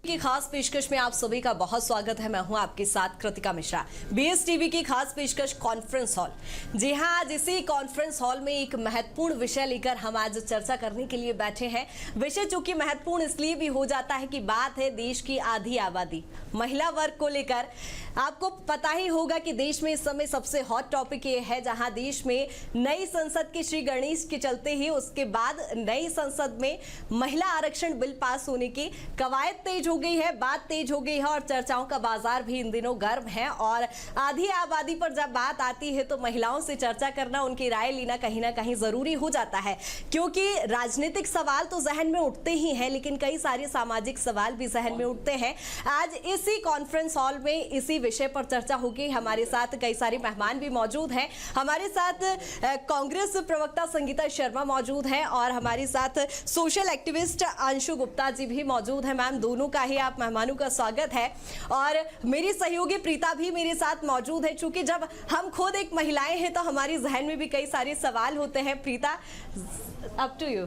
की खास पेशकश में आप सभी का बहुत स्वागत है। मैं हूं आपके साथ कृतिका मिश्रा। बीएस टीवी की खास पेशकश कॉन्फ्रेंस हॉल। जी हां, आज इसी कॉन्फ्रेंस हॉल में एक महत्वपूर्ण विषय लेकर हम आज चर्चा करने के लिए बैठे हैं। विषय चूंकि महत्वपूर्ण इसलिए भी हो जाता है कि बात है देश की आधी आबादी महिला वर्ग को लेकर। आपको पता ही होगा कि देश में इस समय सबसे हॉट टॉपिक ये है, जहां देश में नई संसद के श्री गणेश के चलते ही उसके बाद नई संसद में महिला आरक्षण बिल पास होने की कवायद तेज हो गई है, बात तेज हो गई है और चर्चाओं का बाजार भी इन दिनों गर्म है। और आधी आबादी पर जब बात आती है तो महिलाओं से चर्चा करना, उनकी राय लेना कहीं ना कहीं जरूरी हो जाता है, क्योंकि राजनीतिक सवाल तो जहन में उठते ही हैं, लेकिन कई सारे सामाजिक सवाल भी जहन में उठते हैं। आज इसी कॉन्फ्रेंस हॉल में इसी विषय पर चर्चा होगी। हमारे साथ कई सारे मेहमान भी मौजूद हैं। हमारे साथ कांग्रेस प्रवक्ता संगीता शर्मा मौजूद हैं और हमारे साथ सोशल एक्टिविस्ट अंशु गुप्ता जी भी मौजूद हैं। मैम, दोनों का ही आप मेहमानों का स्वागत है। और मेरी सहयोगी प्रीता भी मेरे साथ मौजूद है। चूंकि जब हम खुद एक महिलाएं हैं तो हमारे जहन में भी कई सारे सवाल होते हैं। Preeta, up to you.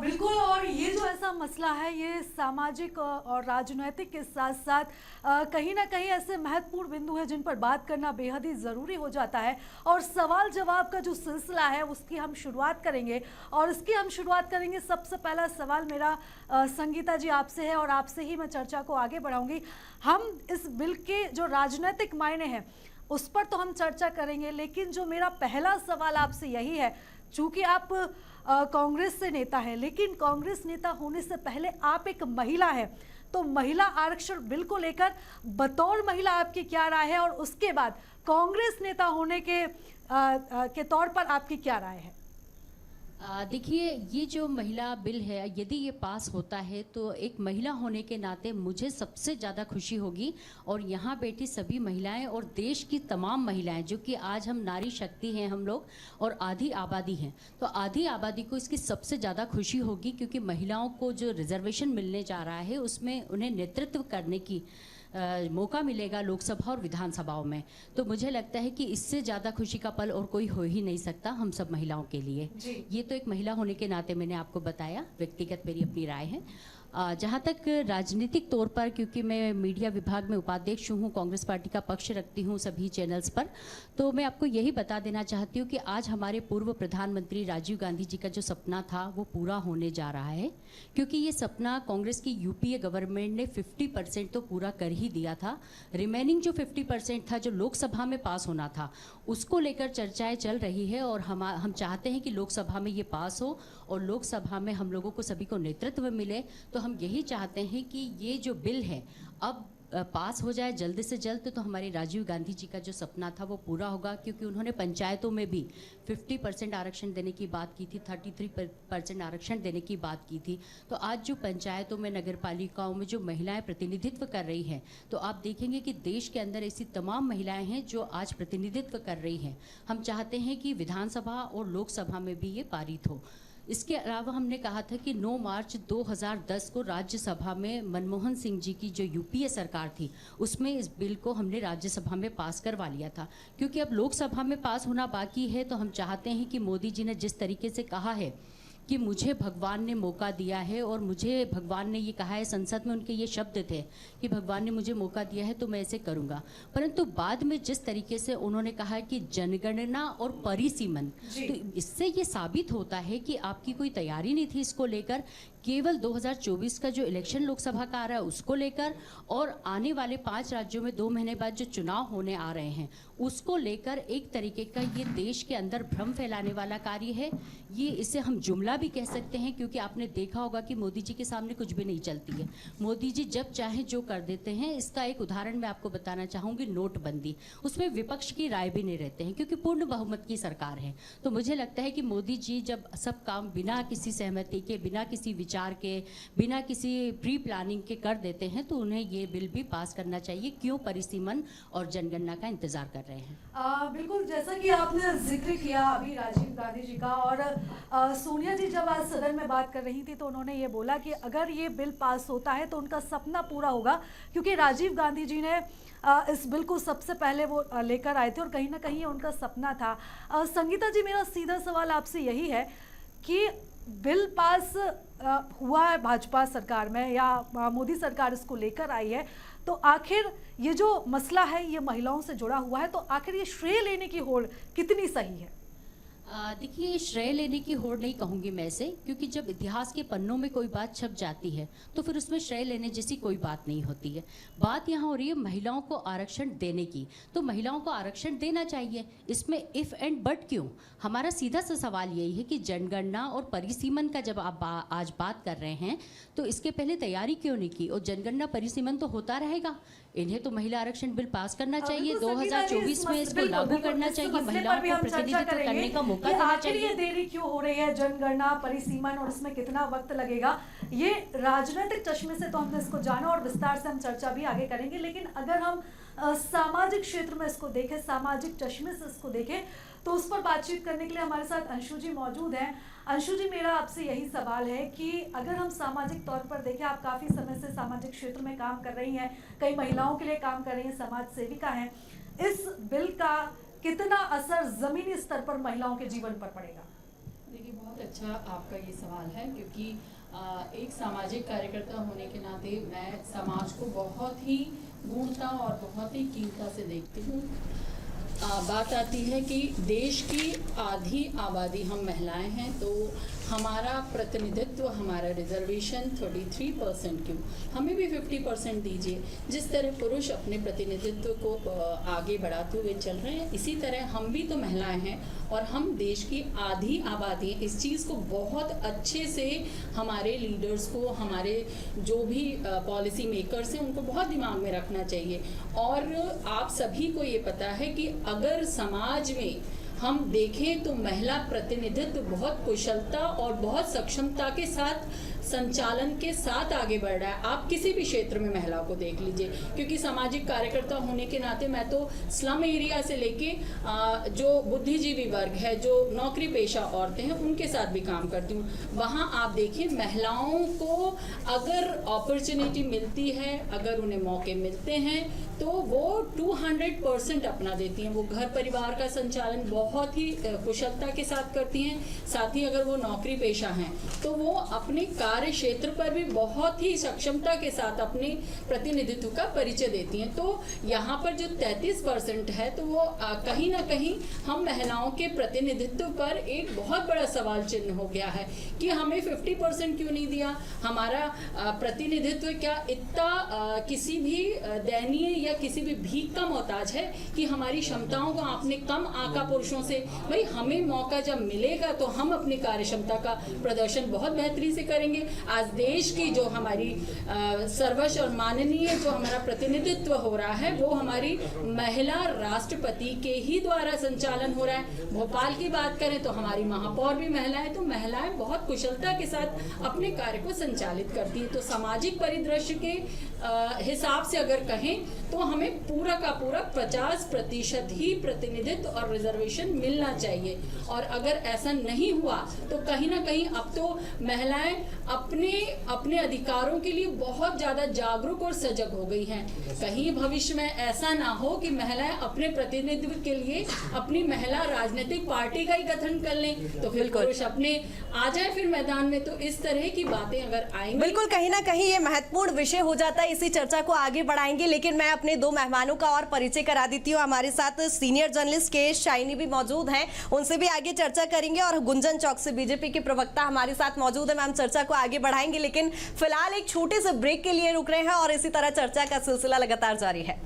बिल्कुल, और ये जो ऐसा मसला है ये सामाजिक और राजनीतिक के साथ साथ कहीं ना कहीं ऐसे महत्वपूर्ण बिंदु है जिन पर बात करना बेहद ही ज़रूरी हो जाता है। और सवाल जवाब का जो सिलसिला है उसकी हम शुरुआत करेंगे और इसकी हम शुरुआत करेंगे। सबसे पहला सवाल मेरा संगीता जी आपसे है और आपसे ही मैं चर्चा को आगे बढ़ाऊंगी। हम इस बिल के जो राजनीतिक मायने हैं उस पर तो हम चर्चा करेंगे, लेकिन जो मेरा पहला सवाल आपसे यही है, चूँकि आप कांग्रेस से नेता है, लेकिन कांग्रेस नेता होने से पहले आप एक महिला है, तो महिला आरक्षण बिल को लेकर बतौर महिला आपकी क्या राय है और उसके बाद कांग्रेस नेता होने के तौर पर आपकी क्या राय है? देखिए, ये जो महिला बिल है, यदि ये पास होता है तो एक महिला होने के नाते मुझे सबसे ज़्यादा खुशी होगी। और यहाँ बैठी सभी महिलाएं और देश की तमाम महिलाएं, जो कि आज हम नारी शक्ति हैं हम लोग और आधी आबादी हैं, तो आधी आबादी को इसकी सबसे ज़्यादा खुशी होगी, क्योंकि महिलाओं को जो रिजर्वेशन मिलने जा रहा है उसमें उन्हें नेतृत्व करने की मौका मिलेगा लोकसभा और विधानसभाओं में। तो मुझे लगता है कि इससे ज़्यादा खुशी का पल और कोई हो ही नहीं सकता हम सब महिलाओं के लिए। ये तो एक महिला होने के नाते मैंने आपको बताया, व्यक्तिगत मेरी अपनी राय है। जहाँ तक राजनीतिक तौर पर, क्योंकि मैं मीडिया विभाग में उपाध्यक्ष हूँ, कांग्रेस पार्टी का पक्ष रखती हूँ सभी चैनल्स पर, तो मैं आपको यही बता देना चाहती हूँ कि आज हमारे पूर्व प्रधानमंत्री राजीव गांधी जी का जो सपना था वो पूरा होने जा रहा है। क्योंकि ये सपना कांग्रेस की यूपीए गवर्नमेंट ने 50% तो पूरा कर ही दिया था। रिमेनिंग जो 50% था जो लोकसभा में पास होना था, उसको लेकर चर्चाएँ चल रही है। और हम चाहते हैं कि लोकसभा में ये पास हो और लोकसभा में हम लोगों को सभी को नेतृत्व मिले। तो हम यही चाहते हैं कि ये जो बिल है अब पास हो जाए जल्द से जल्द, तो हमारे राजीव गांधी जी का जो सपना था वो पूरा होगा। क्योंकि उन्होंने पंचायतों में भी 50% आरक्षण देने की बात की थी, 33% आरक्षण देने की बात की थी। तो आज जो पंचायतों में, नगर पालिकाओं में जो महिलाएं प्रतिनिधित्व कर रही हैं, तो आप देखेंगे कि देश के अंदर ऐसी तमाम महिलाएं हैं जो आज प्रतिनिधित्व कर रही हैं। हम चाहते हैं कि विधानसभा और लोकसभा में भी ये पारित हो। इसके अलावा हमने कहा था कि 9 मार्च 2010 को राज्यसभा में मनमोहन सिंह जी की जो यूपीए सरकार थी, उसमें इस बिल को हमने राज्यसभा में पास करवा लिया था। क्योंकि अब लोकसभा में पास होना बाकी है, तो हम चाहते हैं कि मोदी जी ने जिस तरीके से कहा है कि मुझे भगवान ने मौका दिया है, और मुझे भगवान ने ये कहा है, संसद में उनके ये शब्द थे कि भगवान ने मुझे मौका दिया है तो मैं ऐसे करूँगा। परंतु बाद में जिस तरीके से उन्होंने कहा कि जनगणना और परिसीमन, तो इससे ये साबित होता है कि आपकी कोई तैयारी नहीं थी इसको लेकर। केवल 2024 का जो इलेक्शन लोकसभा का आ रहा है उसको लेकर, और आने वाले 5 राज्यों में 2 महीने बाद जो चुनाव होने आ रहे हैं उसको लेकर एक तरीके का ये देश के अंदर भ्रम फैलाने वाला कार्य है। ये इसे हम जुमला भी कह सकते हैं, क्योंकि आपने देखा होगा कि मोदी जी के सामने कुछ भी नहीं चलती है। मोदी जी जब चाहे जो कर देते हैं। इसका एक उदाहरण मैं आपको बताना चाहूँगी, नोटबंदी। उसमें विपक्ष की राय भी नहीं रहते हैं, क्योंकि पूर्ण बहुमत की सरकार है। तो मुझे लगता है कि मोदी जी जब सब काम बिना किसी सहमति के, बिना किसी विचार के, बिना किसी प्री प्लानिंग के कर देते हैं, तो उन्हें ये बिल भी पास करना चाहिए। क्यों परिसीमन और जनगणना का इंतजार कर रहे हैं? बिल्कुल, जैसा कि आपने जिक्र किया अभी राजीव गांधी जी का, और सोनिया जी जब आज सदन में बात कर रही थी तो उन्होंने ये बोला कि अगर ये बिल पास होता है तो उनका सपना पूरा होगा। क्योंकि राजीव गांधी जी ने इस बिल को सबसे पहले वो लेकर आए थे और कहीं ना कहीं उनका सपना था। संगीता जी, मेरा सीधा सवाल आपसे यही है कि बिल पास हुआ है भाजपा सरकार में या मोदी सरकार इसको लेकर आई है, तो आखिर ये जो मसला है ये महिलाओं से जुड़ा हुआ है, तो आखिर ये श्रेय लेने की होड़ कितनी सही है? देखिए, श्रेय लेने की होड़ नहीं कहूँगी मैं इसे, क्योंकि जब इतिहास के पन्नों में कोई बात छप जाती है तो फिर उसमें श्रेय लेने जैसी कोई बात नहीं होती है। बात यहाँ हो रही है महिलाओं को आरक्षण देने की, तो महिलाओं को आरक्षण देना चाहिए, इसमें इफ़ एंड बट क्यों? हमारा सीधा सा सवाल यही है कि जनगणना और परिसीमन का जब आप आज बात कर रहे हैं तो इसके पहले तैयारी क्यों नहीं की? और जनगणना परिसीमन तो होता रहेगा, इन्हें तो महिला आरक्षण बिल पास करना चाहिए, 2024 में इसको लागू करना चाहिए, महिलाओं को प्रतिनिधित्व करने का मौका देना चाहिए। ये देरी क्यों हो रही है जनगणना परिसीमन और इसमें कितना वक्त लगेगा? ये राजनीतिक चश्मे से तो हमने इसको जाना और विस्तार से हम चर्चा भी आगे करेंगे, लेकिन अगर हम सामाजिक क्षेत्र में इसको देखें, सामाजिक चश्मे से इसको देखें, तो उस पर बातचीत करने के लिए हमारे साथ अंशु जी मौजूद हैं। अंशु जी, मेरा आपसे यही सवाल है कि अगर हम सामाजिक तौर पर देखें, आप काफ़ी समय से सामाजिक क्षेत्र में काम कर रही हैं, कई महिलाओं के लिए काम कर रही हैं, समाज सेविका हैं, इस बिल का कितना असर जमीनी स्तर पर महिलाओं के जीवन पर पड़ेगा? देखिए, बहुत अच्छा आपका ये सवाल है, क्योंकि एक सामाजिक कार्यकर्ता होने के नाते मैं समाज को बहुत ही गूढ़ता और बहुत ही कीमता से देखती हूँ। बात आती है कि देश की आधी आबादी हम महिलाएं हैं, तो हमारा प्रतिनिधित्व, हमारा रिजर्वेशन 33% क्यों, हमें भी 50% दीजिए। जिस तरह पुरुष अपने प्रतिनिधित्व को आगे बढ़ाते हुए चल रहे हैं, इसी तरह हम भी तो महिलाएं हैं और हम देश की आधी आबादी हैं। इस चीज़ को बहुत अच्छे से हमारे लीडर्स को, हमारे जो भी पॉलिसी मेकर्स हैं, उनको बहुत दिमाग में रखना चाहिए। और आप सभी को ये पता है कि अगर समाज में हम देखें तो महिला प्रतिनिधित्व बहुत कुशलता और बहुत सक्षमता के साथ, संचालन के साथ आगे बढ़ रहा है। आप किसी भी क्षेत्र में महिला को देख लीजिए, क्योंकि सामाजिक कार्यकर्ता होने के नाते मैं तो स्लम एरिया से लेके जो बुद्धिजीवी वर्ग है, जो नौकरी पेशा औरतें हैं, उनके साथ भी काम करती हूँ। वहाँ आप देखिए, महिलाओं को अगर अपॉर्चुनिटी मिलती है, अगर उन्हें मौके मिलते हैं, तो वो 200% अपना देती हैं। वो घर परिवार का संचालन बहुत ही कुशलता के साथ करती हैं। साथ ही अगर वो नौकरी पेशा हैं तो वो अपने कार्य क्षेत्र पर भी बहुत ही सक्षमता के साथ अपने प्रतिनिधित्व का परिचय देती हैं। तो यहाँ पर जो 33% है, तो वो कहीं ना कहीं हम महिलाओं के प्रतिनिधित्व पर एक बहुत बड़ा सवाल चिन्ह हो गया है कि हमें 50% क्यों नहीं दिया। हमारा प्रतिनिधित्व क्या इतना किसी भी दयनीय या किसी भी भीख का मोहताज है कि हमारी क्षमताओं को आपने कम आका पुरुषों से? भाई, हमें मौका जब मिलेगा तो हम अपनी कार्य क्षमता का प्रदर्शन बहुत बेहतरी से करेंगे। आज देश की जो हमारी सर्वोच्च और माननीय जो हमारा प्रतिनिधित्व हो रहा है, वो हमारी महिला राष्ट्रपति के ही द्वारा संचालन हो रहा है। भोपाल की बात करें तो हमारी महापौर भी महिला है। तो महिलाएं बहुत कुशलता के साथ अपने कार्य को संचालित करती है। तो सामाजिक परिदृश्य के हिसाब से अगर कहें तो हमें पूरा का पूरा 50% ही प्रतिनिधित्व और रिजर्वेशन मिलना चाहिए। और अगर ऐसा नहीं हुआ तो कहीं ना कहीं अब तो महिलाएं अपने अधिकारों के लिए बहुत ज़्यादा जागरूक और सजग हो गई हैं। कहीं भविष्य में ऐसा ना हो कि महिलाएं अपने प्रतिनिधित्व के लिए अपनी महिला राजनीतिक पार्टी का ही गठन कर लें, तो फिर पुरुष अपने आ जाए फिर मैदान में। तो इस तरह की बातें अगर आएंगी, बिल्कुल कहीं ना कहीं ये महत्वपूर्ण विषय हो जाता है। इसी चर्चा को आगे बढ़ाएंगे, लेकिन मैं अपने दो मेहमानों का और परिचय करा देती हूँ। हमारे साथ सीनियर जर्नलिस्ट के शाइनी भी मौजूद हैं, उनसे भी आगे चर्चा करेंगे। और गुंजन चौक से बीजेपी के प्रवक्ता हमारे साथ मौजूद है। मैम, चर्चा को आगे बढ़ाएंगे, लेकिन फिलहाल एक छोटे से ब्रेक के लिए रुक रहे हैं और इसी तरह चर्चा का सिलसिला लगातार जारी है।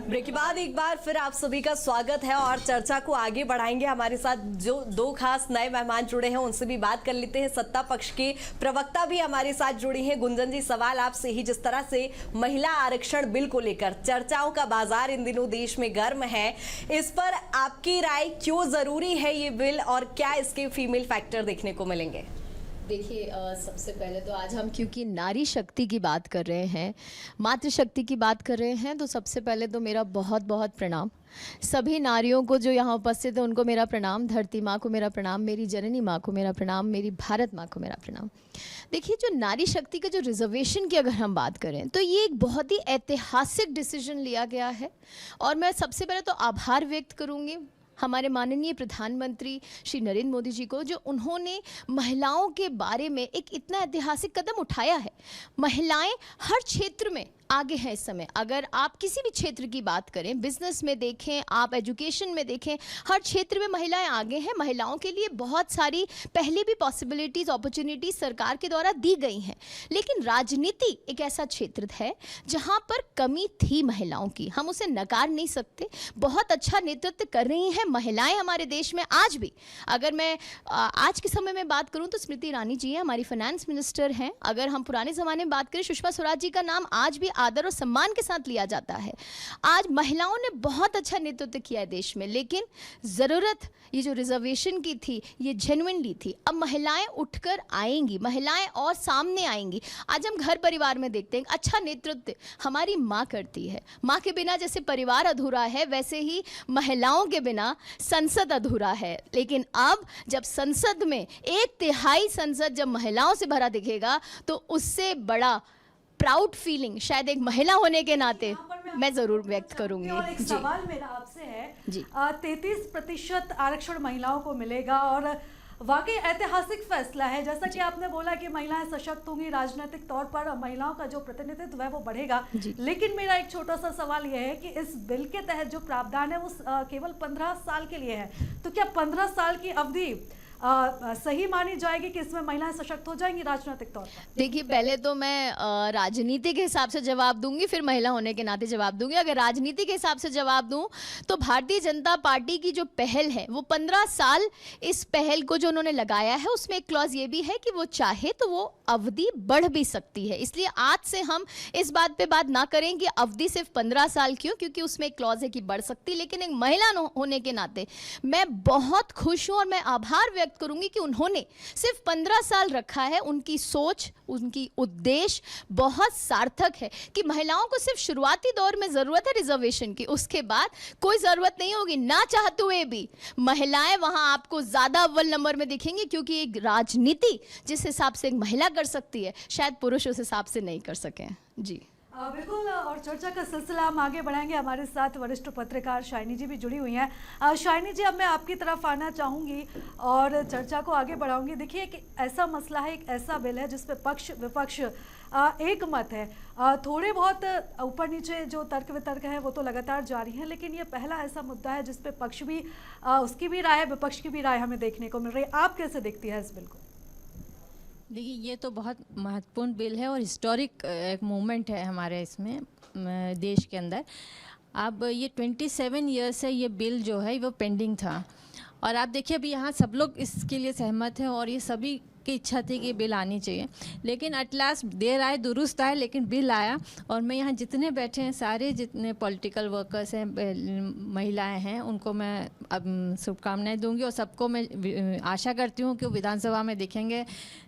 ब्रेक के बाद एक बार फिर आप सभी का स्वागत है और चर्चा को आगे बढ़ाएंगे। हमारे साथ जो दो खास नए मेहमान जुड़े हैं, उनसे भी बात कर लेते हैं। सत्ता पक्ष के प्रवक्ता भी हमारे साथ जुड़ी हैं। गुंजन जी, सवाल आपसे ही, जिस तरह से महिला आरक्षण बिल को लेकर चर्चाओं का बाजार इन दिनों देश में गर्म है, इस पर आपकी राय, क्यों जरूरी है ये बिल और क्या इसके फीमेल फैक्टर देखने को मिलेंगे? देखिए सबसे पहले तो आज हम क्योंकि नारी शक्ति की बात कर रहे हैं, मातृशक्ति की बात कर रहे हैं, तो सबसे पहले तो मेरा बहुत बहुत प्रणाम सभी नारियों को जो यहाँ उपस्थित है, उनको मेरा प्रणाम, धरती माँ को मेरा प्रणाम, मेरी जननी माँ को मेरा प्रणाम, मेरी भारत माँ को मेरा प्रणाम। देखिए, जो नारी शक्ति के जो रिजर्वेशन की अगर हम बात करें तो ये एक बहुत ही ऐतिहासिक डिसीजन लिया गया है और मैं सबसे पहले तो आभार व्यक्त करूँगी हमारे माननीय प्रधानमंत्री श्री नरेंद्र मोदी जी को, जो उन्होंने महिलाओं के बारे में एक इतना ऐतिहासिक कदम उठाया है। महिलाएं हर क्षेत्र में आगे हैं इस समय। अगर आप किसी भी क्षेत्र की बात करें, बिजनेस में देखें, आप एजुकेशन में देखें, हर क्षेत्र में महिलाएं आगे हैं। महिलाओं के लिए बहुत सारी पहले भी पॉसिबिलिटीज़, अपॉर्चुनिटीज़ सरकार के द्वारा दी गई हैं, लेकिन राजनीति एक ऐसा क्षेत्र है जहां पर कमी थी महिलाओं की, हम उसे नकार नहीं सकते। बहुत अच्छा नेतृत्व कर रही हैं महिलाएं हमारे देश में आज भी। अगर मैं आज के समय में बात करूं तो स्मृति ईरानी जी हैं, हमारी फाइनेंस मिनिस्टर हैं। अगर हम पुराने ज़माने में बात करें, सुषमा स्वराज जी का नाम आज भी आदर और सम्मान के साथ लिया जाता है। आज महिलाओं ने बहुत अच्छा नेतृत्व किया है देश में, लेकिन ज़रूरत ये जो रिजर्वेशन की थी ये जेन्युइनली थी। अब महिलाएं उठकर आएंगी, महिलाएं और सामने आएंगी। आज हम घर परिवार में देखते हैं अच्छा नेतृत्व हमारी माँ करती है। माँ के बिना जैसे परिवार अधूरा है, वैसे ही महिलाओं के बिना संसद अधूरा है। लेकिन अब जब संसद में 1/3 संसद जब महिलाओं से भरा दिखेगा तो उससे बड़ा प्राउड फीलिंग शायद एक महिला होने के नाते मैं जरूर व्यक्त करूंगी। और एक सवाल मेरा आपसे है जी। 33% आरक्षण महिलाओं को मिलेगा और वाकई ऐतिहासिक फैसला है। जैसा कि आपने बोला कि महिलाएं सशक्त होंगी, राजनीतिक तौर पर महिलाओं का जो प्रतिनिधित्व है वो बढ़ेगा। लेकिन मेरा एक छोटा सा सवाल यह है कि इस बिल के तहत जो प्रावधान है वो केवल 15 साल के लिए है, तो क्या 15 साल की अवधि सही मानी जाएगी कि इसमें महिलाएं सशक्त हो जाएंगी राजनीतिक तौर पर? देखिए, पहले तो मैं राजनीति के हिसाब से जवाब दूंगी, फिर महिला होने के नाते जवाब दूंगी। अगर राजनीति के हिसाब से जवाब दूं तो भारतीय जनता पार्टी की जो पहल है वो 15 साल, इस पहल को जो उन्होंने लगाया है उसमें एक क्लॉज ये भी है कि वो चाहे तो वो अवधि बढ़ भी सकती है। इसलिए आज से हम इस बात पे बात ना करें कि अवधि सिर्फ 15 साल क्यों, क्योंकि उसमें एक क्लॉज है कि बढ़ सकती। लेकिन एक महिला होने के नाते मैं बहुत खुश हूँ और मैं आभार व्यक्त करूंगी कि उन्होंने सिर्फ 15 साल रखा है। उनकी सोच, उनकी उद्देश्य बहुत सार्थक है कि महिलाओं को सिर्फ शुरुआती दौर में जरूरत है रिजर्वेशन की, उसके बाद कोई जरूरत नहीं होगी। ना चाहते हुए भी महिलाएं वहां आपको ज्यादा अव्वल नंबर में दिखेंगी, क्योंकि एक राजनीति जिस हिसाब से एक महिला कर सकती है शायद पुरुष उस हिसाब से नहीं कर सके। जी बिल्कुल, और चर्चा का सिलसिला हम आगे बढ़ाएंगे। हमारे साथ वरिष्ठ पत्रकार शाइनी जी भी जुड़ी हुई हैं। शाइनी जी, अब मैं आपकी तरफ आना चाहूँगी और चर्चा को आगे बढ़ाऊंगी। देखिए, एक ऐसा मसला है, एक ऐसा बिल है जिस पे पक्ष विपक्ष एक मत है। थोड़े बहुत ऊपर नीचे जो तर्क वितर्क है वो तो लगातार जारी है, लेकिन ये पहला ऐसा मुद्दा है जिस पे पक्ष भी उसकी भी राय है, विपक्ष की भी राय हमें देखने को मिल रही है। आप कैसे देखती है इस बिल को? देखिए, ये तो बहुत महत्वपूर्ण बिल है और हिस्टोरिक एक मूवमेंट है हमारे इसमें देश के अंदर। अब ये 27 ईयर्स से ये बिल जो है वो पेंडिंग था और आप देखिए अभी यहाँ सब लोग इसके लिए सहमत हैं और ये सभी की इच्छा थी कि बिल आनी चाहिए। लेकिन एट लास्ट देर आए दुरुस्त आए, लेकिन बिल आया और मैं यहाँ जितने बैठे हैं सारे जितने पॉलिटिकल वर्कर्स हैं, महिलाएं हैं, उनको मैं अब शुभकामनाएं दूंगी और सबको मैं आशा करती हूँ कि वो विधानसभा में दिखेंगे,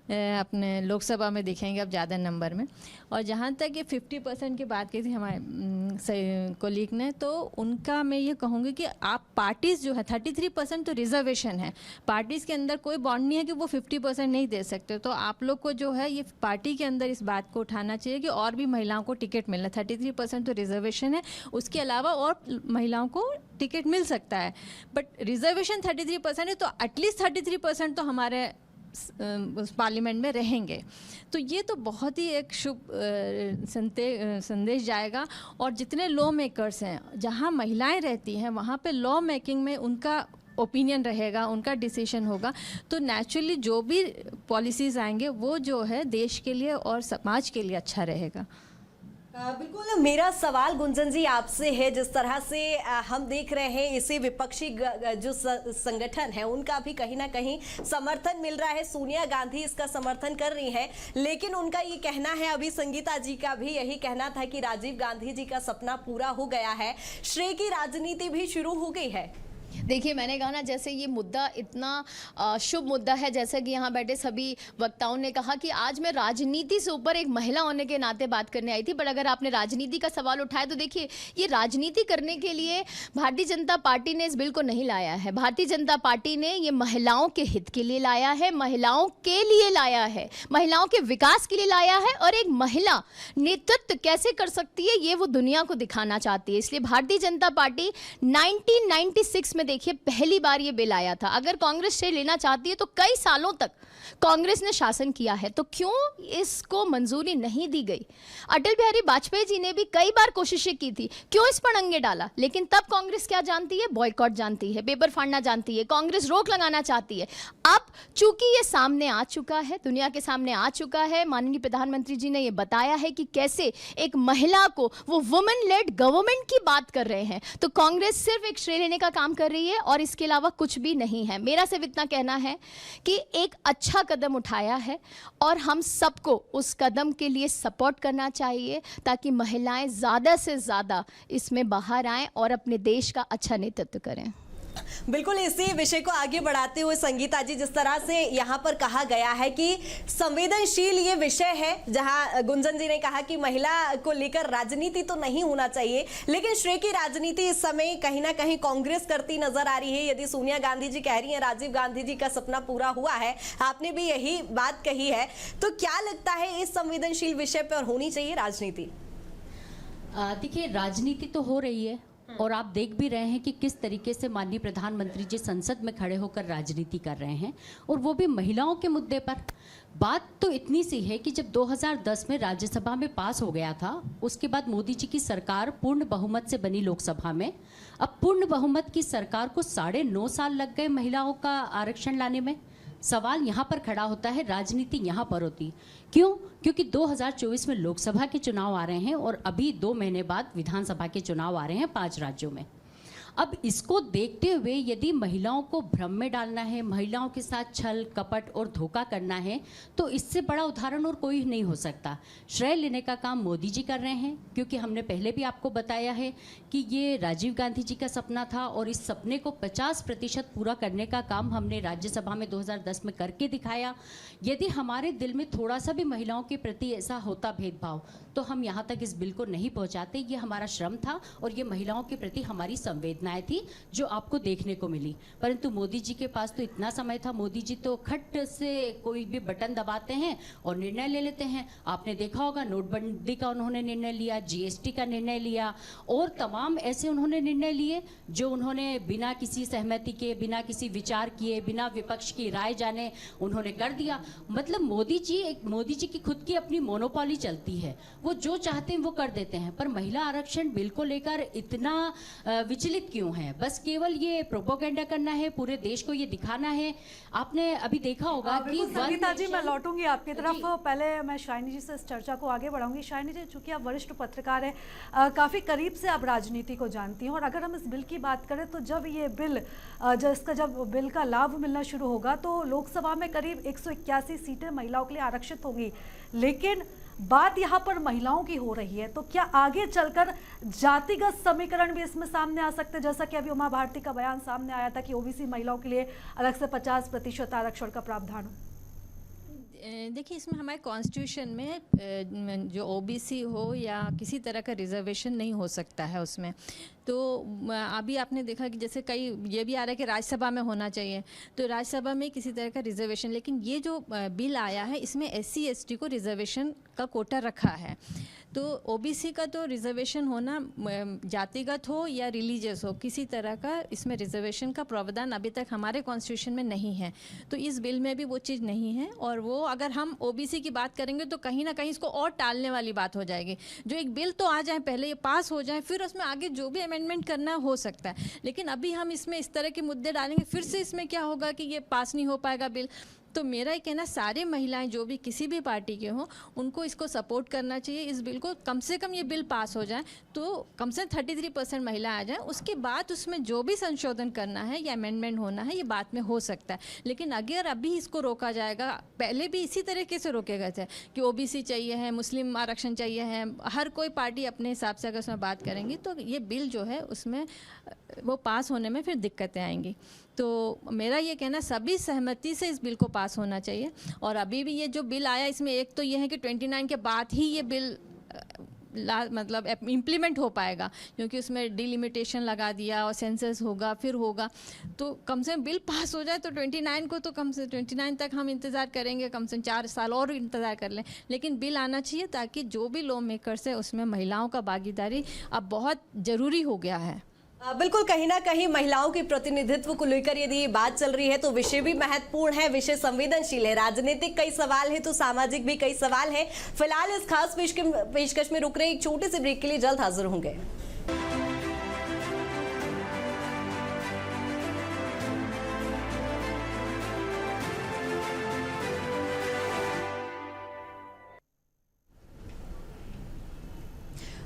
अपने लोकसभा में दिखेंगे अब ज़्यादा नंबर में। और जहाँ तक ये 50% की बात की थी हमारे कोलीग ने, तो उनका मैं ये कहूँगी कि आप पार्टीज़ जो है 33% तो रिजर्वेशन है, पार्टीज़ के अंदर कोई बॉन्ड नहीं है कि वो 50% नहीं दे सकते। तो आप लोग को जो है ये पार्टी के अंदर इस बात को उठाना चाहिए कि और भी महिलाओं को टिकट मिलना। 33% तो रिजर्वेशन है, उसके अलावा और महिलाओं को टिकट मिल सकता है। बट रिजर्वेशन 33% है तो एटलीस्ट 33% तो हमारे उस पार्लियामेंट में रहेंगे। तो ये तो बहुत ही एक शुभ संदेश जाएगा। और जितने लॉ मेकर्स हैं, जहाँ महिलाएं रहती हैं वहाँ पे लॉ मेकिंग में उनका ओपिनियन रहेगा, उनका डिसीजन होगा। तो नेचुरली जो भी पॉलिसीज़ आएंगे वो जो है देश के लिए और समाज के लिए अच्छा रहेगा। बिल्कुल, मेरा सवाल गुंजन जी आपसे है, जिस तरह से हम देख रहे हैं इसे विपक्षी जो संगठन है उनका भी कहीं ना कहीं समर्थन मिल रहा है। सोनिया गांधी इसका समर्थन कर रही हैं, लेकिन उनका ये कहना है, अभी संगीता जी का भी यही कहना था कि राजीव गांधी जी का सपना पूरा हो गया है, श्रेय की राजनीति भी शुरू हो गई है। देखिए, मैंने कहा ना, जैसे ये मुद्दा इतना शुभ मुद्दा है, जैसा कि यहाँ बैठे सभी वक्ताओं ने कहा कि आज मैं राजनीति से ऊपर एक महिला होने के नाते बात करने आई थी। पर अगर आपने राजनीति का सवाल उठाया तो देखिए, ये राजनीति करने के लिए भारतीय जनता पार्टी ने इस बिल को नहीं लाया है। भारतीय जनता पार्टी ने ये महिलाओं के हित के लिए लाया है, महिलाओं के लिए लाया है, महिलाओं के विकास के लिए लाया है, और एक महिला नेतृत्व कैसे कर सकती है ये वो दुनिया को दिखाना चाहती है। इसलिए भारतीय जनता पार्टी 1996 में देखिए पहली बार ये बिल आया था। अगर कांग्रेस से लेना चाहती है तो कई सालों तक कांग्रेस ने शासन किया है, तो क्यों इसको मंजूरी नहीं दी गई? अटल बिहारी वाजपेयी जी ने भी कई बार कोशिशें की थी, क्यों इस पर अंगे डाला? लेकिन तब कांग्रेस क्या जानती है? बॉयकॉट जानती है, पेपर फाड़ना जानती है, कांग्रेस रोक लगाना चाहती है। अब चूंकि ये सामने आ चुका है, दुनिया के सामने आ चुका है, माननीय प्रधानमंत्री जी ने ये बताया है कि कैसे एक महिला को वो वुमेन लेड गवर्नमेंट की बात कर रहे हैं, तो कांग्रेस सिर्फ एक श्रेय लेने का काम कर रही है और इसके अलावा कुछ भी नहीं है। मेरा सिर्फ इतना कहना है कि एक अच्छा कदम उठाया है और हम सबको उस कदम के लिए सपोर्ट करना चाहिए, ताकि महिलाएं ज़्यादा से ज़्यादा इसमें बाहर आएं और अपने देश का अच्छा नेतृत्व करें। बिल्कुल, इसी विषय को आगे बढ़ाते हुए संगीता जी, जिस तरह से यहाँ पर कहा गया है कि संवेदनशील ये विषय है, जहाँ गुंजन जी ने कहा कि महिला को लेकर राजनीति तो नहीं होना चाहिए, लेकिन श्रेय की राजनीति इस समय कहीं ना कहीं कांग्रेस करती नजर आ रही है। यदि सोनिया गांधी जी कह रही हैं राजीव गांधी जी का सपना पूरा हुआ है, आपने भी यही बात कही है, तो क्या लगता है इस संवेदनशील विषय पर होनी चाहिए राजनीति? देखिए, राजनीति तो हो रही है और आप देख भी रहे हैं कि किस तरीके से माननीय प्रधानमंत्री जी संसद में खड़े होकर राजनीति कर रहे हैं, और वो भी महिलाओं के मुद्दे पर। बात तो इतनी सी है कि जब 2010 में राज्यसभा में पास हो गया था, उसके बाद मोदी जी की सरकार पूर्ण बहुमत से बनी लोकसभा में। अब पूर्ण बहुमत की सरकार को 9.5 साल लग गए महिलाओं का आरक्षण लाने में। सवाल यहाँ पर खड़ा होता है, राजनीति यहाँ पर होती क्यों? क्योंकि 2024 में लोकसभा के चुनाव आ रहे हैं और अभी 2 महीने बाद विधानसभा के चुनाव आ रहे हैं 5 राज्यों में। अब इसको देखते हुए यदि महिलाओं को भ्रम में डालना है, महिलाओं के साथ छल कपट और धोखा करना है, तो इससे बड़ा उदाहरण और कोई नहीं हो सकता। श्रेय लेने का काम मोदी जी कर रहे हैं, क्योंकि हमने पहले भी आपको बताया है कि ये राजीव गांधी जी का सपना था और इस सपने को 50% पूरा करने का काम हमने राज्यसभा में 2010 में करके दिखाया। यदि हमारे दिल में थोड़ा सा भी महिलाओं के प्रति ऐसा होता भेदभाव, तो हम यहाँ तक इस बिल को नहीं पहुँचाते। ये हमारा श्रम था और ये महिलाओं के प्रति हमारी संवेदना थी जो आपको देखने को मिली। परंतु मोदी जी के पास तो इतना समय था, मोदी जी तो खट से कोई भी बटन दबाते हैं और निर्णय ले लेते हैं। आपने देखा होगा, नोटबंदी का उन्होंने निर्णय लिया, जीएसटी का निर्णय लिया और तमाम ऐसे उन्होंने निर्णय लिए जो उन्होंने बिना किसी सहमति के, बिना किसी विचार किए, बिना विपक्ष की राय जाने उन्होंने कर दिया। मतलब मोदी जी की खुद की अपनी मोनोपोली चलती है, वो जो चाहते हैं वो कर देते हैं। पर महिला आरक्षण बिल को लेकर इतना विचलित क्यों है? बस केवल ये प्रोपोगेंडा करना है, पूरे देश को ये दिखाना है। आपने अभी देखा होगा कि संगीता जी, मैं लौटूंगी आपकी तरफ। पहले मैं शाइनी जी से इस चर्चा को आगे बढ़ाऊंगी। शाइनी जी, चूंकि आप वरिष्ठ पत्रकार हैं, काफी करीब से आप राजनीति को जानती हैं, और अगर हम इस बिल की बात करें तो जब ये बिल जब बिल का लाभ मिलना शुरू होगा तो लोकसभा में करीब 181 सीटें महिलाओं के लिए आरक्षित होंगी, लेकिन बात यहाँ पर महिलाओं की हो रही है, तो क्या आगे चलकर जातिगत समीकरण भी इसमें सामने आ सकते हैं? जैसा कि अभी उमा भारती का बयान सामने आया था कि ओबीसी महिलाओं के लिए अलग से 50% आरक्षण का प्रावधान हो। देखिए, इसमें हमारे कॉन्स्टिट्यूशन में जो ओबीसी हो या किसी तरह का रिजर्वेशन नहीं हो सकता है उसमें। तो अभी आपने देखा कि जैसे कई ये भी आ रहा है कि राज्यसभा में होना चाहिए, तो राज्यसभा में किसी तरह का रिजर्वेशन, लेकिन ये जो बिल आया है इसमें SC ST को रिजर्वेशन का कोटा रखा है। तो ओबीसी का तो रिजर्वेशन होना, जातिगत हो या रिलीजियस हो, किसी तरह का इसमें रिजर्वेशन का प्रावधान अभी तक हमारे कॉन्स्टिट्यूशन में नहीं है। तो इस बिल में भी वो चीज़ नहीं है, और वो अगर हम ओबीसी की बात करेंगे तो कहीं ना कहीं इसको और टालने वाली बात हो जाएगी। जो एक बिल तो आ जाए, पहले ये पास हो जाए, फिर उसमें आगे जो भी अमेंडमेंट करना हो सकता है। लेकिन अभी हम इसमें इस तरह के मुद्दे डालेंगे, फिर से इसमें क्या होगा कि ये पास नहीं हो पाएगा बिल। तो मेरा ये कहना, सारे महिलाएं जो भी किसी भी पार्टी के हों, उनको इसको सपोर्ट करना चाहिए। इस बिल को कम से कम ये बिल पास हो जाए तो कम से कम 33% महिला आ जाए, उसके बाद उसमें जो भी संशोधन करना है या अमेंडमेंट होना है ये बाद में हो सकता है। लेकिन अगर अभी इसको रोका जाएगा, पहले भी इसी तरीके से रोके गए थे कि ओबीसी चाहिए है, मुस्लिम आरक्षण चाहिए है, हर कोई पार्टी अपने हिसाब से अगर उसमें बात करेंगी तो ये बिल जो है उसमें वो पास होने में फिर दिक्कतें आएंगी। तो मेरा ये कहना, सभी सहमति से इस बिल को पास होना चाहिए। और अभी भी ये जो बिल आया इसमें एक तो ये है कि 29 के बाद ही ये बिल मतलब इम्प्लीमेंट हो पाएगा, क्योंकि उसमें डिलिमिटेशन लगा दिया और सेंसस होगा फिर होगा। तो कम से कम बिल पास हो जाए तो 29 को, तो कम से 29 तक हम इंतज़ार करेंगे, कम से कम 4 साल और इंतज़ार कर लें, लेकिन बिल आना चाहिए ताकि जो भी लॉ मेकर्स है उसमें महिलाओं का भागीदारी अब बहुत ज़रूरी हो गया है। बिल्कुल, कहीं ना कहीं महिलाओं के प्रतिनिधित्व को लेकर यदि ये बात चल रही है तो विषय भी महत्वपूर्ण है, विषय संवेदनशील है, राजनीतिक कई सवाल है तो सामाजिक भी कई सवाल है। फिलहाल इस खास पेशकश में रुक रहे एक छोटे से ब्रेक के लिए जल्द हाजिर होंगे।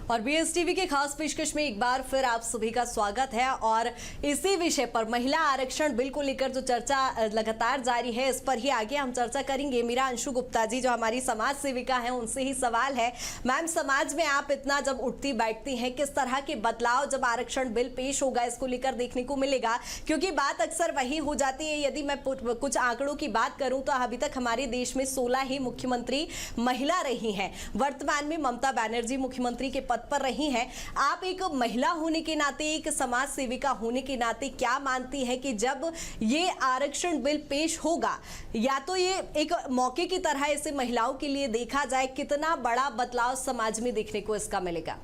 और बीएसटीवी के खास पेशकश में एक बार फिर आप सभी का स्वागत है। और इसी विषय पर महिला आरक्षण बिल को लेकर जो चर्चा लगातार जारी है, इस पर ही आगे हम चर्चा करेंगे। मीरा अंशु गुप्ता जी जो हमारी समाज सेविका हैं, उनसे ही सवाल है। मैम, समाज में आप इतना जब उठती बैठती हैं, किस तरह के बदलाव जब आरक्षण बिल पेश होगा इसको लेकर देखने को मिलेगा? क्योंकि बात अक्सर वही हो जाती है। यदि मैं कुछ आंकड़ों की बात करूं तो अभी तक हमारे देश में 16 ही मुख्यमंत्री महिला रही हैं। वर्तमान में ममता बनर्जी मुख्यमंत्री के पर रही हैं। आप एक महिला होने के नाते, एक समाज सेविका होने के नाते क्या मानती हैं कि जब ये आरक्षण बिल पेश होगा, या तो ये एक मौके की तरह इसे महिलाओं के लिए देखा जाए, कितना बड़ा बदलाव समाज में देखने को इसका मिलेगा?